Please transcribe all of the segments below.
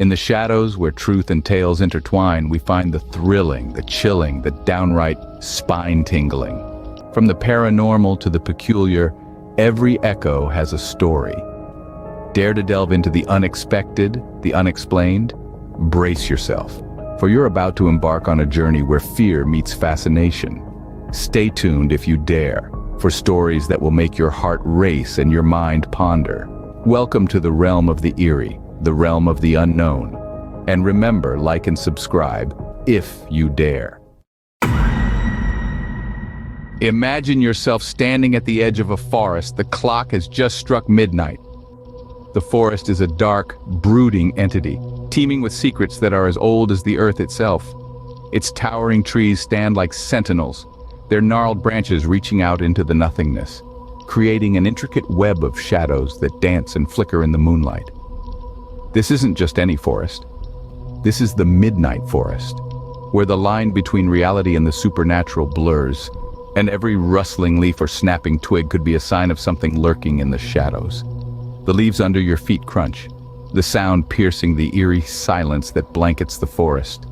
In the shadows where truth and tales intertwine, we find the thrilling, the chilling, the downright spine-tingling. From the paranormal to the peculiar, every echo has a story. Dare to delve into the unexpected, the unexplained? Brace yourself, for you're about to embark on a journey where fear meets fascination. Stay tuned if you dare, for stories that will make your heart race and your mind ponder. Welcome to the realm of the eerie, the realm of the unknown. And remember, like and subscribe, if you dare. Imagine yourself standing at the edge of a forest. The clock has just struck midnight. The forest is a dark, brooding entity, teeming with secrets that are as old as the earth itself. Its towering trees stand like sentinels, their gnarled branches reaching out into the nothingness, creating an intricate web of shadows that dance and flicker in the moonlight. This isn't just any forest. This is the midnight forest, where the line between reality and the supernatural blurs, and every rustling leaf or snapping twig could be a sign of something lurking in the shadows. The leaves under your feet crunch, the sound piercing the eerie silence that blankets the forest.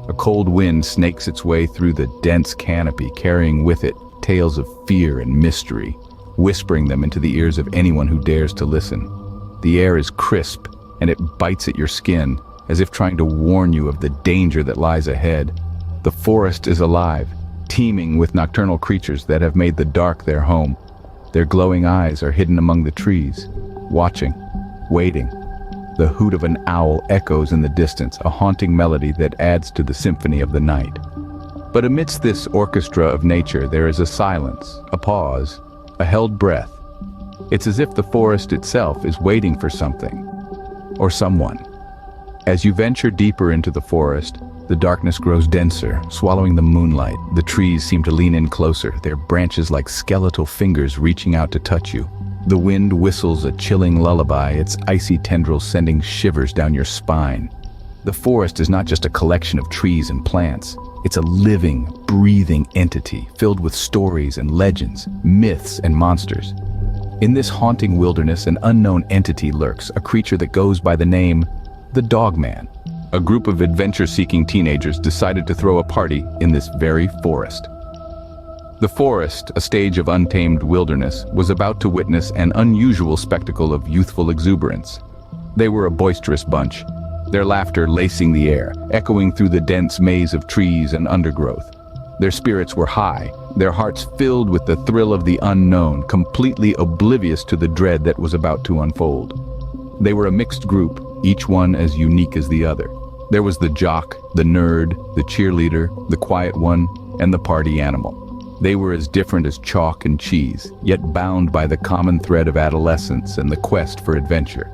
A cold wind snakes its way through the dense canopy, carrying with it tales of fear and mystery, whispering them into the ears of anyone who dares to listen. The air is crisp, and it bites at your skin, as if trying to warn you of the danger that lies ahead. The forest is alive, teeming with nocturnal creatures that have made the dark their home. Their glowing eyes are hidden among the trees, watching, waiting. The hoot of an owl echoes in the distance, a haunting melody that adds to the symphony of the night. But amidst this orchestra of nature, there is a silence, a pause, a held breath. It's as if the forest itself is waiting for something, or someone. As you venture deeper into the forest, the darkness grows denser, swallowing the moonlight. The trees seem to lean in closer, their branches like skeletal fingers reaching out to touch you. The wind whistles a chilling lullaby, its icy tendrils sending shivers down your spine. The forest is not just a collection of trees and plants. It's a living, breathing entity filled with stories and legends, myths and monsters. In this haunting wilderness, an unknown entity lurks, a creature that goes by the name the Dogman. A group of adventure-seeking teenagers decided to throw a party in this very forest. The forest, a stage of untamed wilderness, was about to witness an unusual spectacle of youthful exuberance. They were a boisterous bunch, their laughter lacing the air, echoing through the dense maze of trees and undergrowth. Their spirits were high, their hearts filled with the thrill of the unknown, completely oblivious to the dread that was about to unfold. They were a mixed group, each one as unique as the other. There was the jock, the nerd, the cheerleader, the quiet one, and the party animal. They were as different as chalk and cheese, yet bound by the common thread of adolescence and the quest for adventure.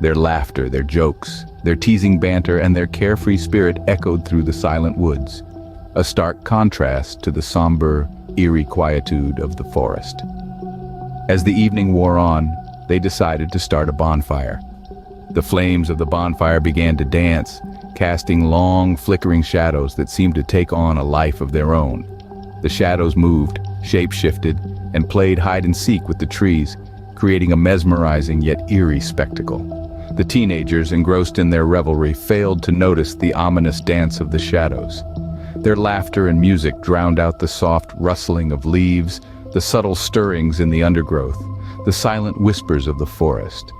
Their laughter, their jokes, their teasing banter, and their carefree spirit echoed through the silent woods, a stark contrast to the somber, eerie quietude of the forest. As the evening wore on, they decided to start a bonfire. The flames of the bonfire began to dance, casting long, flickering shadows that seemed to take on a life of their own. The shadows moved, shape-shifted, and played hide-and-seek with the trees, creating a mesmerizing yet eerie spectacle. The teenagers, engrossed in their revelry, failed to notice the ominous dance of the shadows. Their laughter and music drowned out the soft rustling of leaves, the subtle stirrings in the undergrowth, the silent whispers of the forest.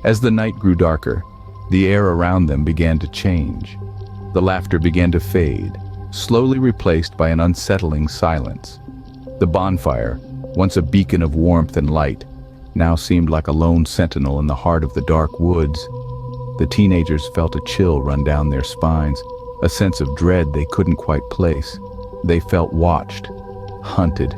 As the night grew darker, the air around them began to change. The laughter began to fade, slowly replaced by an unsettling silence. The bonfire, once a beacon of warmth and light, now seemed like a lone sentinel in the heart of the dark woods. The teenagers felt a chill run down their spines, a sense of dread they couldn't quite place. They felt watched, hunted.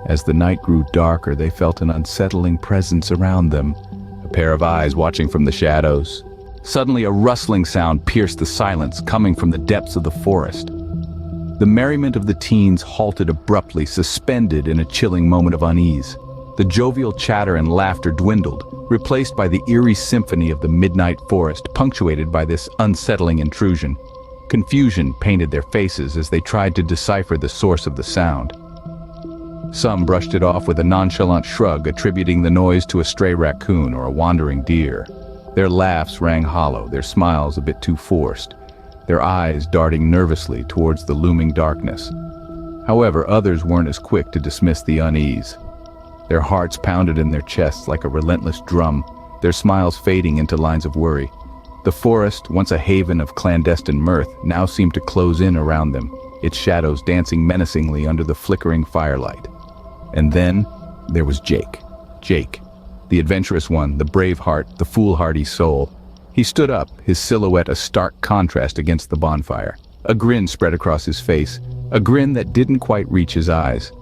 As the night grew darker, they felt an unsettling presence around them, a pair of eyes watching from the shadows. Suddenly, a rustling sound pierced the silence, coming from the depths of the forest. The merriment of the teens halted abruptly, suspended in a chilling moment of unease. The jovial chatter and laughter dwindled, replaced by the eerie symphony of the midnight forest, punctuated by this unsettling intrusion. Confusion painted their faces as they tried to decipher the source of the sound. Some brushed it off with a nonchalant shrug, attributing the noise to a stray raccoon or a wandering deer. Their laughs rang hollow, their smiles a bit too forced, their eyes darting nervously towards the looming darkness. However, others weren't as quick to dismiss the unease. Their hearts pounded in their chests like a relentless drum, their smiles fading into lines of worry. The forest, once a haven of clandestine mirth, now seemed to close in around them, its shadows dancing menacingly under the flickering firelight. And then there was Jake. Jake, the adventurous one, the brave heart, the foolhardy soul. He stood up, his silhouette a stark contrast against the bonfire. A grin spread across his face, a grin that didn't quite reach his eyes.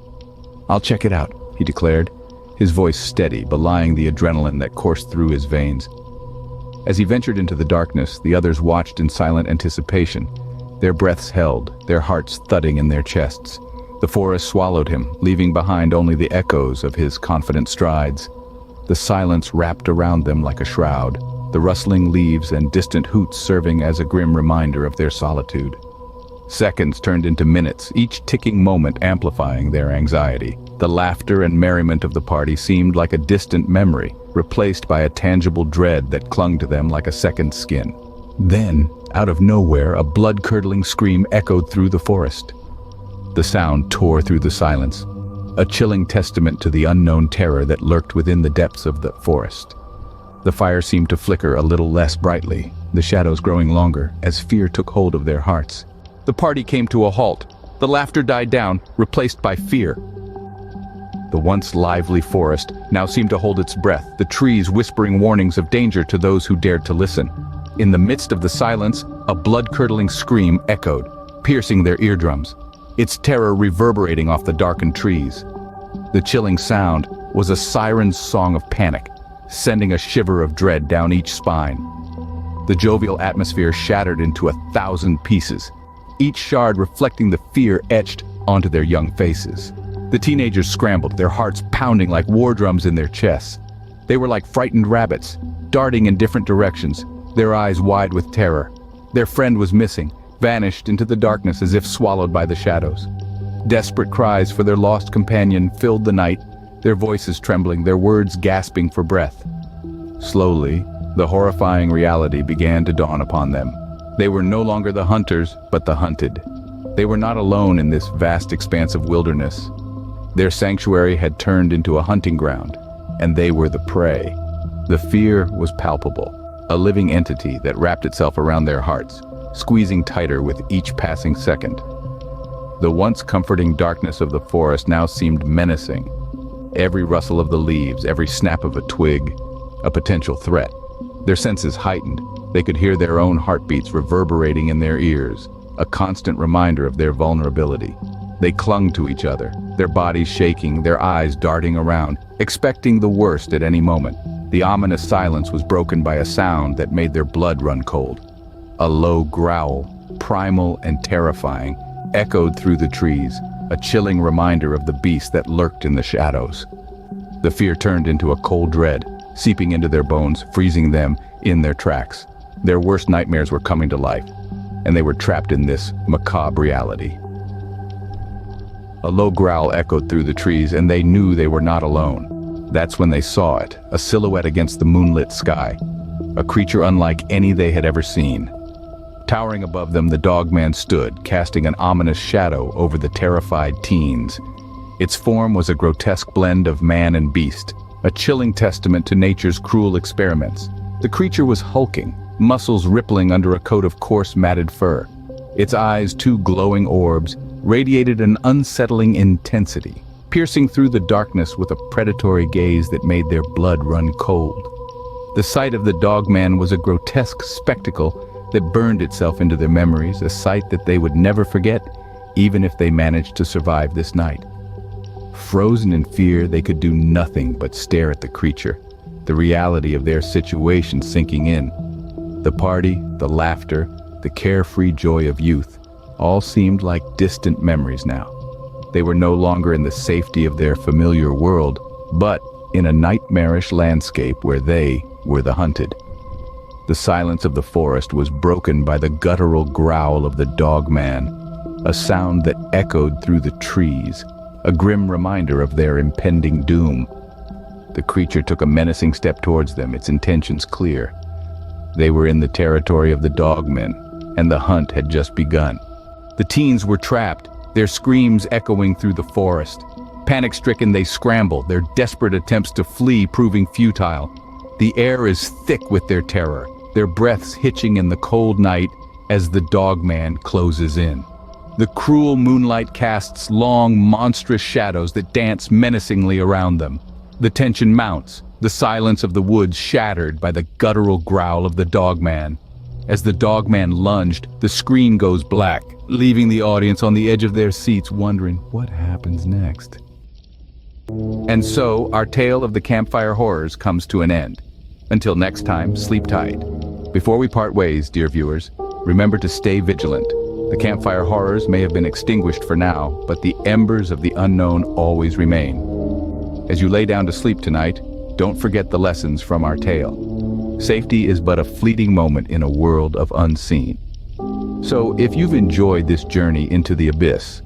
"I'll check it out," he declared, his voice steady, belying the adrenaline that coursed through his veins. As he ventured into the darkness, the others watched in silent anticipation, their breaths held, their hearts thudding in their chests. The forest swallowed him, leaving behind only the echoes of his confident strides. The silence wrapped around them like a shroud, the rustling leaves and distant hoots serving as a grim reminder of their solitude. Seconds turned into minutes, each ticking moment amplifying their anxiety. The laughter and merriment of the party seemed like a distant memory, replaced by a tangible dread that clung to them like a second skin. Then, out of nowhere, a blood-curdling scream echoed through the forest. The sound tore through the silence, a chilling testament to the unknown terror that lurked within the depths of the forest. The fire seemed to flicker a little less brightly, the shadows growing longer as fear took hold of their hearts. The party came to a halt. The laughter died down, replaced by fear. The once lively forest now seemed to hold its breath, the trees whispering warnings of danger to those who dared to listen. In the midst of the silence, a blood-curdling scream echoed, piercing their eardrums, its terror reverberating off the darkened trees. The chilling sound was a siren's song of panic, sending a shiver of dread down each spine. The jovial atmosphere shattered into 1,000 pieces, each shard reflecting the fear etched onto their young faces. The teenagers scrambled, their hearts pounding like war drums in their chests. They were like frightened rabbits, darting in different directions, their eyes wide with terror. Their friend was missing, vanished into the darkness as if swallowed by the shadows. Desperate cries for their lost companion filled the night, their voices trembling, their words gasping for breath. Slowly, the horrifying reality began to dawn upon them. They were no longer the hunters, but the hunted. They were not alone in this vast expanse of wilderness. Their sanctuary had turned into a hunting ground, and they were the prey. The fear was palpable, a living entity that wrapped itself around their hearts, squeezing tighter with each passing second. The once comforting darkness of the forest now seemed menacing. Every rustle of the leaves, every snap of a twig, a potential threat. Their senses heightened. They could hear their own heartbeats reverberating in their ears, a constant reminder of their vulnerability. They clung to each other, their bodies shaking, their eyes darting around, expecting the worst at any moment. The ominous silence was broken by a sound that made their blood run cold. A low growl, primal and terrifying, echoed through the trees, a chilling reminder of the beast that lurked in the shadows. The fear turned into a cold dread, seeping into their bones, freezing them in their tracks. Their worst nightmares were coming to life, and they were trapped in this macabre reality. A low growl echoed through the trees, and they knew they were not alone. That's when they saw it, a silhouette against the moonlit sky, a creature unlike any they had ever seen. Towering above them, the Dogman stood, casting an ominous shadow over the terrified teens. Its form was a grotesque blend of man and beast, a chilling testament to nature's cruel experiments. The creature was hulking, muscles rippling under a coat of coarse matted fur. Its eyes, two glowing orbs, radiated an unsettling intensity, piercing through the darkness with a predatory gaze that made their blood run cold. The sight of the Dogman was a grotesque spectacle that burned itself into their memories, a sight that they would never forget, even if they managed to survive this night. Frozen in fear, they could do nothing but stare at the creature, the reality of their situation sinking in. The party, the laughter, the carefree joy of youth, all seemed like distant memories now. They were no longer in the safety of their familiar world, but in a nightmarish landscape where they were the hunted. The silence of the forest was broken by the guttural growl of the Dogman, a sound that echoed through the trees, a grim reminder of their impending doom. The creature took a menacing step towards them, its intentions clear. They were in the territory of the Dogmen, and the hunt had just begun. The teens were trapped, their screams echoing through the forest. Panic-stricken, they scramble, their desperate attempts to flee proving futile. The air is thick with their terror, their breaths hitching in the cold night as the Dogman closes in. The cruel moonlight casts long, monstrous shadows that dance menacingly around them. The tension mounts, the silence of the woods shattered by the guttural growl of the Dogman. As the Dogman lunged, the screen goes black, leaving the audience on the edge of their seats wondering what happens next. And so, our tale of the campfire horrors comes to an end. Until next time, sleep tight. Before we part ways, dear viewers, remember to stay vigilant. The campfire horrors may have been extinguished for now, but the embers of the unknown always remain. As you lay down to sleep tonight, don't forget the lessons from our tale. Safety is but a fleeting moment in a world of unseen. So, if you've enjoyed this journey into the abyss,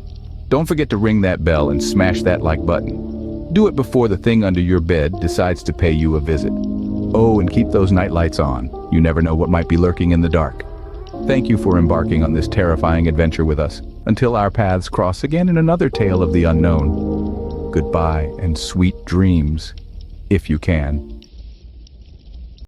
don't forget to ring that bell and smash that like button. Do it before the thing under your bed decides to pay you a visit. Oh, and keep those night lights on. You never know what might be lurking in the dark. Thank you for embarking on this terrifying adventure with us, until our paths cross again in another tale of the unknown. Goodbye and sweet dreams, if you can.